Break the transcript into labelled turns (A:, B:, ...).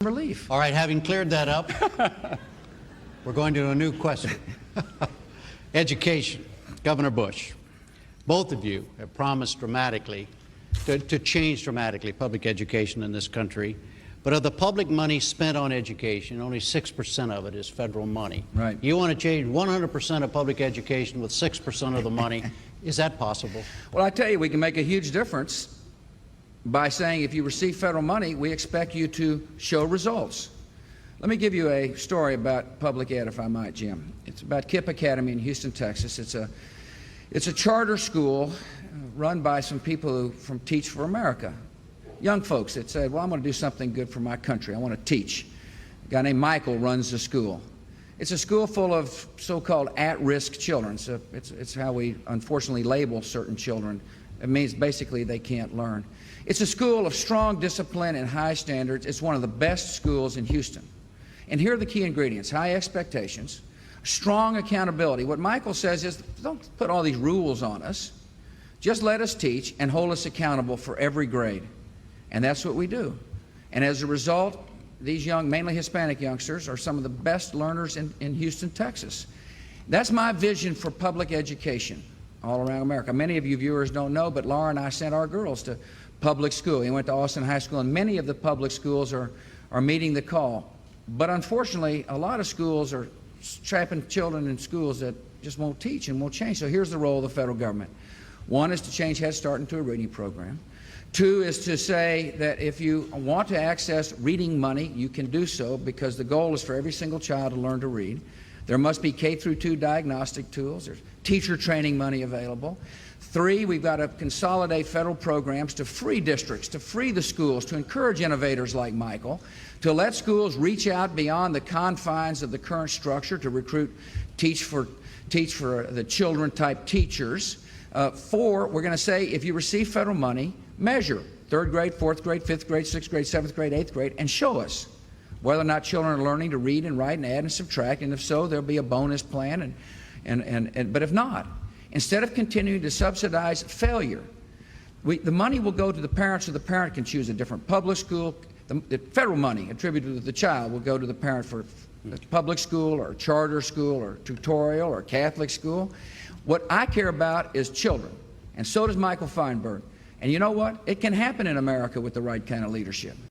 A: relief.
B: All right, having cleared that up, we're going to a new question. Education. Governor Bush, both of you have promised dramatically to change dramatically public education in this country. But of the public money spent on education, only 6% of it is federal money.
A: Right.
B: You want to change 100% of public education with 6% of the money. Is that possible?
A: Well, I tell you, we can make a huge difference by saying if you receive federal money, we expect you to show results. Let me give you a story about public ed, if I might, Jim. It's about KIPP Academy in Houston, Texas. It's a charter school run by some people who from Teach for America. Young folks that said, well, I'm going to do something good for my country. I want to teach. A guy named Michael runs the school. It's a school full of so-called at-risk children. So it's how we unfortunately label certain children. It means basically they can't learn. It's a school of strong discipline and high standards. It's one of the best schools in Houston. And here are the key ingredients: high expectations, strong accountability. What Michael says is, don't put all these rules on us. Just let us teach and hold us accountable for every grade. And that's what we do. And as a result, these young, mainly Hispanic youngsters, are some of the best learners in Houston, Texas. That's my vision for public education all around America. Many of you viewers don't know, but Laura and I sent our girls to public school. We went to Austin High School, and many of the public schools are meeting the call. But unfortunately, a lot of schools are trapping children in schools that just won't teach and won't change. So here's the role of the federal government. One is to change Head Start into a reading program. Two is to say that if you want to access reading money, you can do so, because the goal is for every single child to learn to read. There must be K-2 diagnostic tools. There's teacher training money available. Three, we've got to consolidate federal programs to free districts, to free the schools, to encourage innovators like Michael, to let schools reach out beyond the confines of the current structure to recruit teach for the children type teachers. Four, we're going to say if you receive federal money, measure third grade, fourth grade, fifth grade, sixth grade, seventh grade, eighth grade, and show us whether or not children are learning to read and write and add and subtract. And if so, there'll be a bonus plan. But if not, instead of continuing to subsidize failure, the money will go to the parents, so the parent can choose a different public school. The federal money attributed to the child will go to the parent for a public school or charter school or tutorial or Catholic school. What I care about is children, and so does Michael Feinberg. And you know what? It can happen in America with the right kind of leadership.